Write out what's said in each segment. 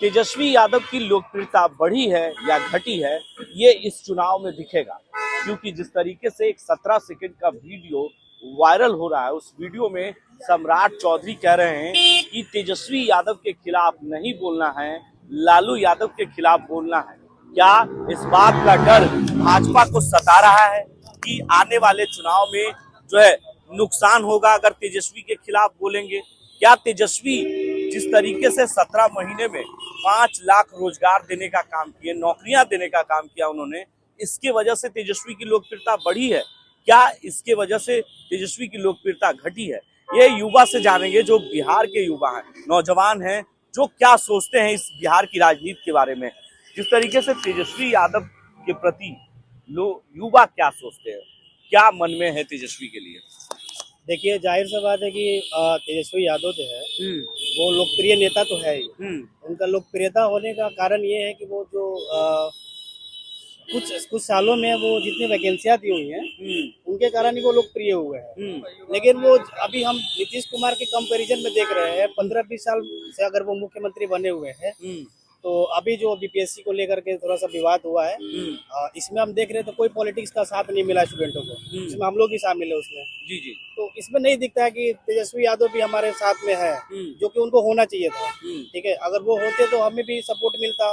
तेजस्वी यादव की लोकप्रियता बढ़ी है या घटी है, ये इस चुनाव में दिखेगा। क्योंकि जिस तरीके से एक 17 सेकंड का वीडियो वायरल हो रहा है, उस वीडियो में सम्राट चौधरी कह रहे हैं कि तेजस्वी यादव के खिलाफ नहीं बोलना है, लालू यादव के खिलाफ बोलना है। क्या इस बात का डर भाजपा को सता रहा है कि आने वाले चुनाव में जो है नुकसान होगा अगर तेजस्वी के खिलाफ बोलेंगे? क्या तेजस्वी जिस तरीके से 17 महीने में 5 लाख रोजगार देने का काम किए, नौकरियां देने का काम किया उन्होंने, इसके वजह से तेजस्वी की लोकप्रियता बढ़ी है? क्या इसके वजह से तेजस्वी की लोकप्रियता घटी है? ये युवा से जानेंगे, जो बिहार के युवा हैं, नौजवान हैं, जो क्या सोचते हैं इस बिहार की राजनीति के बारे में। जिस तरीके से तेजस्वी यादव के प्रति लोग युवा क्या सोचते हैं, क्या मन में है तेजस्वी के लिए? देखिए, जाहिर सा बात है कि तेजस्वी यादव जो है वो लोकप्रिय नेता तो है ही। उनका लोकप्रियता होने का कारण ये है कि वो जो कुछ सालों में वो जितनी वैकेंसियां दी हुई हैं उनके कारण ही वो लोकप्रिय हुए हैं। लेकिन वो अभी हम नीतीश कुमार के कंपैरिजन में देख रहे हैं, 15-20 साल से अगर वो मुख्यमंत्री बने हुए हैं, तो अभी जो बीपीएससी को लेकर के थोड़ा सा विवाद हुआ है, इसमें हम देख रहे हैं तो कोई पॉलिटिक्स का साथ नहीं मिला स्टूडेंटों को। इसमें हम लोग भी शामिल है उसमें। जी जी। तो इसमें नहीं दिखता है कि तेजस्वी यादव भी हमारे साथ में है, जो कि उनको होना चाहिए था। ठीक है, अगर वो होते तो हमें भी सपोर्ट मिलता,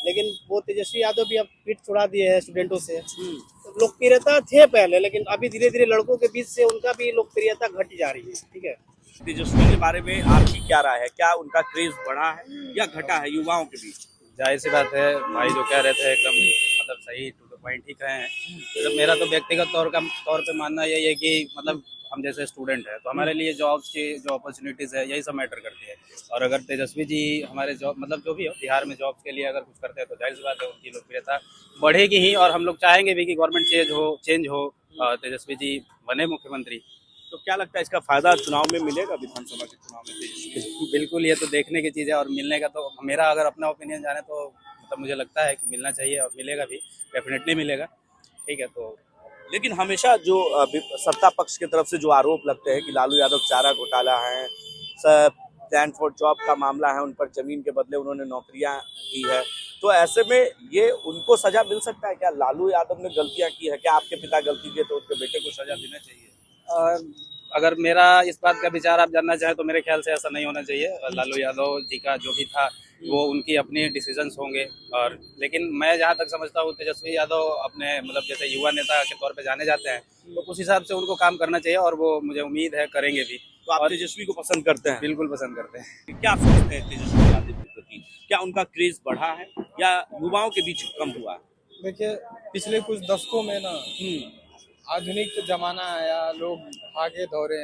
लेकिन वो तेजस्वी यादव भी अब पीठ छुड़ा दिए हैं स्टूडेंटों से। तो लोकप्रियता थे पहले, लेकिन अभी धीरे धीरे लड़कों के बीच से उनका भी लोकप्रियता घट जा रही है। ठीक है, तेजस्वी के बारे में आपकी क्या राय है? क्या उनका क्रेज बढ़ा है या घटा है युवाओं के बीच? जाहिर सी बात है, भाई जो कह रहे थे एकदम मतलब सही टू द पॉइंट ही कहे हैं। मतलब मेरा तो व्यक्तिगत तौर पे मानना यही है कि मतलब हम जैसे स्टूडेंट है तो हमारे लिए जॉब्स की जो अपॉर्चुनिटीज़ है यही सब मैटर करती है। और अगर तेजस्वी जी हमारे जॉब मतलब जो भी हो बिहार में जॉब्स के लिए अगर कुछ करते हैं तो जाहिर सी बात है उनकी लोकप्रियता बढ़ेगी ही। और हम लोग चाहेंगे भी कि गवर्नमेंट चेंज हो तेजस्वी जी बने मुख्यमंत्री। तो क्या लगता है इसका फायदा चुनाव में मिलेगा, विधानसभा के चुनाव में तेजस्वी? बिल्कुल, ये तो देखने की चीज़ है। और मिलने का तो मेरा अगर अपना ओपिनियन जाने तो मतलब मुझे लगता है कि मिलना चाहिए और मिलेगा भी, डेफिनेटली मिलेगा। ठीक है, तो लेकिन हमेशा जो सत्ता पक्ष की तरफ से जो आरोप लगते हैं कि लालू यादव चारा घोटाला है, स्टैंडफोर्ड जॉब का मामला है, उन पर जमीन के बदले उन्होंने नौकरियां दी है, तो ऐसे में ये उनको सजा मिल सकता है क्या? लालू यादव ने गलतियां की है क्या? आपके पिता गलती किए तो उसके बेटे को सजा देना चाहिए? अगर मेरा इस बात का विचार आप जानना चाहें तो मेरे ख्याल से ऐसा नहीं होना चाहिए। लालू यादव जी का जो भी था वो उनकी अपनी डिसीजंस होंगे। और लेकिन मैं जहाँ तक समझता हूँ तेजस्वी यादव अपने मतलब जैसे युवा नेता के तौर पे जाने जाते हैं, तो उस हिसाब से उनको काम करना चाहिए और वो मुझे उम्मीद है करेंगे भी। तो आप तेजस्वी को पसंद करते हैं? बिल्कुल पसंद करते हैं। क्या सोचते हैं तेजस्वी यादव के प्रति? क्या उनका क्रेज बढ़ा है या युवाओं के बीच कम हुआ है? देखिए, पिछले कुछ दशकों में ना आधुनिक जमाना आया, लोग भागे दौड़े।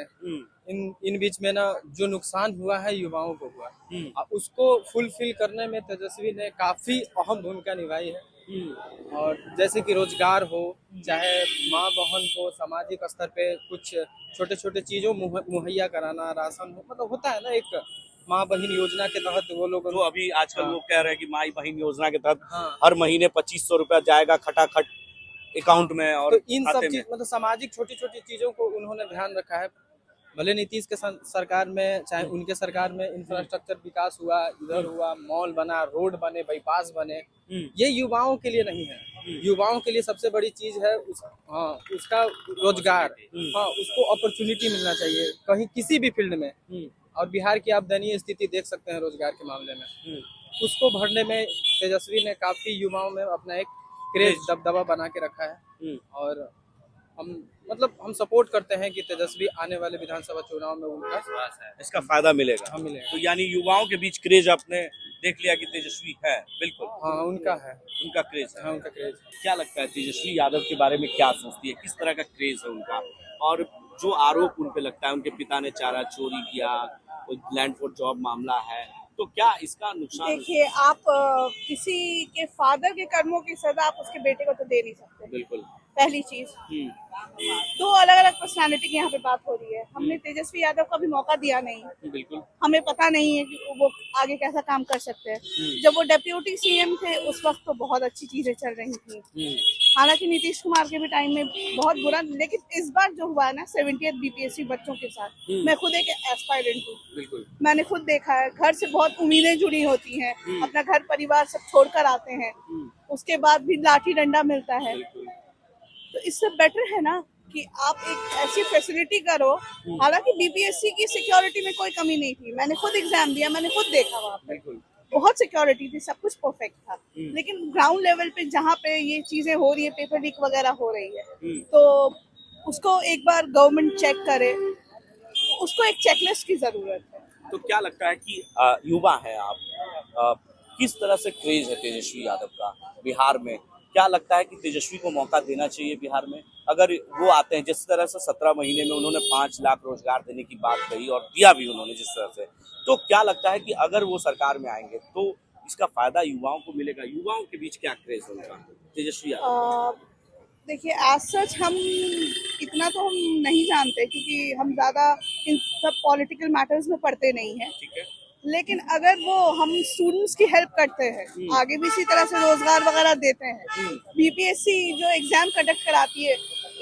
इन बीच में ना जो नुकसान हुआ है युवाओं को हुआ, उसको फुलफिल करने में तेजस्वी ने काफी अहम भूमिका निभाई है। और जैसे कि रोजगार हो, चाहे माँ बहन को सामाजिक स्तर पे कुछ छोटे छोटे चीजों मुहैया कराना, राशन हो, मतलब होता है ना एक माँ बहन योजना के तहत वो लोग जो अभी आजकल लोग कह रहे हैं कि माई बहन योजना के तहत हाँ, हर महीने 2500 रुपया जाएगा खटाखट अकाउंट में और तो इन सब खाते में। चीज मतलब सामाजिक छोटी छोटी चीजों को उन्होंने ध्यान रखा है। भले नीतीश के सरकार में चाहे उनके सरकार में इंफ्रास्ट्रक्चर विकास हुआ, इधर हुआ, मॉल बना, रोड बने, बाईपास बने, ये युवाओं के लिए नहीं है। युवाओं के लिए सबसे बड़ी चीज है उसका रोजगार। हाँ, उसको अपॉर्चुनिटी मिलना चाहिए कहीं किसी भी फील्ड में। और बिहार की आप दयनीय स्थिति देख सकते हैं रोजगार के मामले में। उसको भरने में तेजस्वी ने काफी युवाओं में अपना एक क्रेज दबदबा बना के रखा है। और हम सपोर्ट करते हैं कि तेजस्वी आने वाले विधानसभा चुनाव में उनका इसका फायदा मिलेगा। हाँ, मिलेगा। तो यानी युवाओं के बीच क्रेज आपने देख लिया कि तेजस्वी है? बिल्कुल, हाँ, उनका है, उनका क्रेज है। हाँ, उनका क्रेज। क्या लगता है तेजस्वी यादव के बारे में, क्या सोचती है, किस तरह का क्रेज है उनका? और जो आरोप उन पे लगता है उनके पिता ने चारा चोरी किया, लैंड फॉर जॉब मामला है, तो क्या इसका नुकसान? देखिए, आप किसी के फादर के कर्मों की सजा आप उसके बेटे को तो दे नहीं सकते। बिल्कुल। पहली चीज। दो अलग अलग पर्सनालिटी की यहाँ पे बात हो रही है। हमने तेजस्वी यादव को भी मौका दिया नहीं, बिल्कुल। हमें पता नहीं है कि वो आगे कैसा काम कर सकते हैं। जब वो डेप्यूटी सीएम थे उस वक्त तो बहुत अच्छी चीजें चल रही थी। हालांकि नीतीश कुमार के भी टाइम में बहुत बुरा, लेकिन इस बार जो हुआ है ना 70th बीपीएससी बच्चों के साथ, मैं खुद एक एस्पायरेंट हूँ, मैंने खुद देखा है। घर से बहुत उम्मीदें जुड़ी होती हैं, अपना घर परिवार सब छोड़कर आते हैं, उसके बाद भी लाठी डंडा मिलता है। तो इससे बेटर है ना कि आप एक ऐसी फैसिलिटी करो। हालांकि बीपीएससी की सिक्योरिटी में कोई कमी नहीं थी, मैंने खुद एग्जाम दिया, मैंने खुद देखा वहाँ पे बहुत सिक्योरिटी थी, सब कुछ परफेक्ट था। लेकिन ग्राउंड लेवल पे जहाँ पे ये चीजें हो रही है, पेपर लीक वगैरह हो रही है, तो उसको एक बार गवर्नमेंट चेक करे, उसको एक चेकलिस्ट की जरूरत है। तो क्या लगता है कि युवा है आप, किस तरह से क्रेज है तेजस्वी यादव का बिहार में? क्या लगता है कि तेजस्वी को मौका देना चाहिए बिहार में? अगर वो आते हैं, जिस तरह से 17 महीने में उन्होंने 5 लाख रोजगार देने की बात कही और दिया भी उन्होंने जिस तरह से, तो क्या लगता है कि अगर वो सरकार में आएंगे तो इसका फायदा युवाओं को मिलेगा? युवाओं के बीच क्या क्रेज होगा तेजस्वी यादव? देखिए, एज सच हम इतना तो हम नहीं जानते, क्योंकि हम ज्यादा इन सब पॉलिटिकल मैटर्स में पढ़ते नहीं हैं। ठीक है। लेकिन अगर वो हम स्टूडेंट्स की हेल्प करते हैं, आगे भी इसी तरह से रोजगार वगैरह देते हैं, बीपीएससी जो एग्जाम कंडक्ट कराती है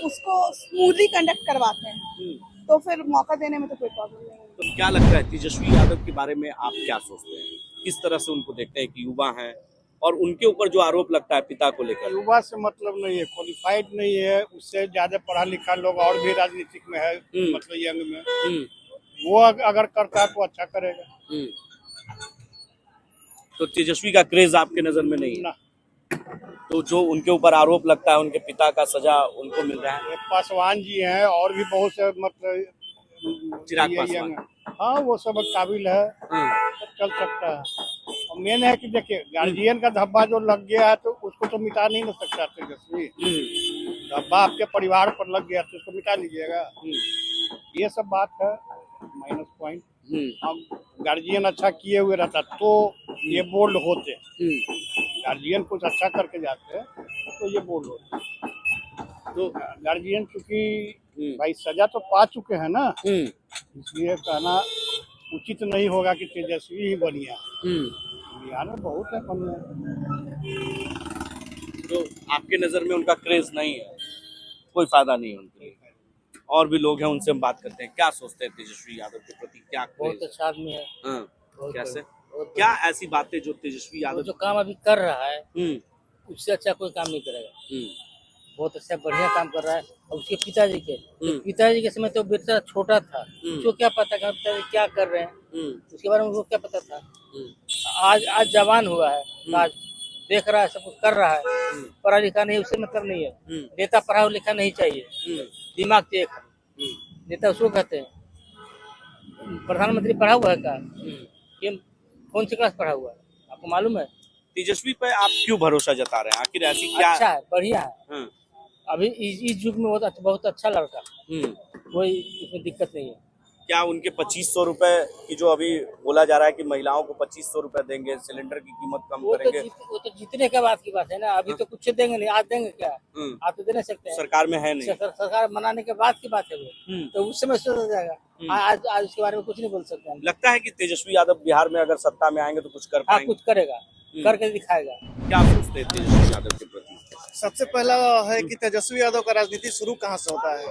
उसको स्मूथली कंडक्ट करवाते हैं, तो फिर मौका देने में तो कोई प्रॉब्लम नहीं है। तो क्या लगता है तेजस्वी यादव के बारे में आप क्या सोचते हैं? किस तरह से उनको देखते हैं कि युवा हैं और उनके ऊपर जो आरोप लगता है पिता को लेकर? युवा से मतलब नहीं है, क्वालिफाइड नहीं है, उससे ज्यादा पढ़ा लिखा लोग और भी राजनीतिक में है, मतलब यंग में। वो अगर करता है तो अच्छा करेगा। तो तेजस्वी का क्रेज आपके नजर में नहीं है ना। तो जो उनके ऊपर आरोप लगता है, उनके पिता का सजा उनको मिल रहा है? पासवान जी हैं और भी बहुत से, मतलब चिराग पासवान। हाँ, वो सब काबिल है, चल सकता है। और मेन है कि देखिए, गार्जियन का धब्बा जो लग गया है तो उसको तो मिटा नहीं ना सकता तेजस्वी। धब्बा आपके परिवार पर लग गया तो उसको मिटा लीजिएगा, ये सब बात है माइनस पॉइंट। हम गार्जियन अच्छा किए हुए रहता तो ये बोल्ड होते, गार्जियन कुछ अच्छा करके जाते तो ये बोल्ड होते। तो गार्जियन चूंकि भाई सजा तो पा चुके हैं ना, इसलिए कहना उचित नहीं होगा कि तेजस्वी ही बनिया। बिहार में बहुत है बनिया। तो आपके नजर में उनका क्रेज नहीं है, कोई फायदा नहीं है उनके लिए? और भी लोग हैं, उनसे हम बात करते हैं। क्या सोचते हैं तेजस्वी यादव के प्रति? क्या बहुत अच्छा आदमी है। कैसे? क्या ऐसी बातें जो तेजस्वी यादव जो काम अभी कर रहा है उससे अच्छा कोई काम नहीं करेगा। बहुत अच्छा बढ़िया काम कर रहा है। और उसके पिताजी के समय तो बेटा छोटा था, उसको क्या पता कि पिताजी क्या कर रहे हैं, उसके बारे में उसको क्या पता था। आज जवान हुआ है, आज देख रहा है, सब कुछ कर रहा है। पढ़ा लिखा नहीं, उससे मतलब नहीं है। नेता पढ़ा लिखा नहीं चाहिए, दिमाग तेज है। नेता उसको कहते हैं। प्रधानमंत्री पढ़ा हुआ है का? कौन सी क्लास पढ़ा हुआ है आपको मालूम है? तेजस्वी पे आप क्यों भरोसा जता रहे हैं? आखिर ऐसी क्या? अच्छा है, बढ़िया है। अभी इस युग में बहुत अच्छा लड़का, कोई इसमें दिक्कत नहीं है। क्या उनके 2500 रुपए की जो अभी बोला जा रहा है कि महिलाओं को 2500 रुपए देंगे, सिलेंडर की कीमत कम करेंगे, वो तो जीतने के बाद की बात है ना। अभी तो कुछ देंगे नहीं, आज देंगे क्या? आज तो दे नहीं सकते हैं, सरकार में है नहीं। सरकार मनाने के बाद की बात है वो, तो उस समय सोचा जाएगा। आज उसके बारे में कुछ नहीं बोल सकते हैं। लगता है कि तेजस्वी यादव बिहार में अगर सत्ता में आएंगे तो कुछ कर पाएंगे? कुछ करेगा, करके दिखाएगा। क्या सोचते हैं तेजस्वी यादव के प्रति? सबसे पहला है कि तेजस्वी यादव का राजनीति शुरू कहाँ से होता है?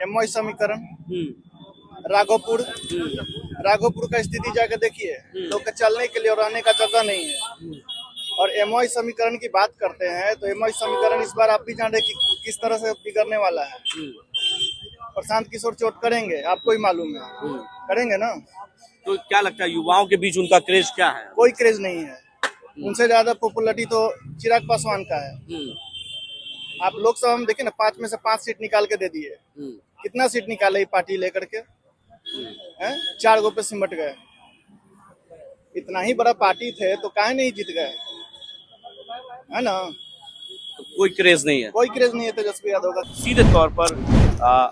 एमओई समीकरण, राघोपुर का स्थिति जाकर देखिए, लोग के चलने के लिए और रहने का जगह नहीं है। और एमओई समीकरण की बात करते हैं तो एमओई समीकरण इस बार आप भी जान रहे कि किस तरह से बिगड़ने वाला है। प्रशांत किशोर चोट करेंगे, आपको ही मालूम है, करेंगे ना। तो क्या लगता है युवाओं के बीच उनका क्रेज क्या है? कोई क्रेज नहीं है। उनसे ज्यादा पॉपुलरिटी तो चिराग पासवान का है। आप लोकसभा में देखिए ना, 5 में से 5 सीट निकाल के दे दिए। कितना सीट निकाले पार्टी लेकर के? 4 गो पे सिमट गए। इतना ही बड़ा पार्टी थे तो काहे नहीं जीत गए, है ना? तो कोई क्रेज नहीं है, कोई क्रेज नहीं है तेजस्वी यादव का। सीधे तौर पर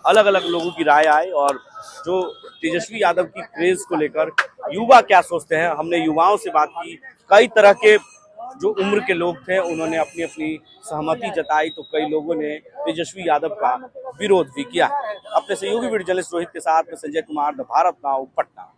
अलग अलग लोगों की राय आई और जो तेजस्वी यादव की क्रेज को लेकर युवा क्या सोचते हैं, हमने युवाओं से बात की। कई तरह के जो उम्र के लोग थे उन्होंने अपनी अपनी सहमति जताई, तो कई लोगों ने तेजस्वी यादव का विरोध भी किया। अपने सहयोगी वीडियो जर्नलिस्ट रोहित के साथ में संजय कुमार, द भारत नाउ, पटना।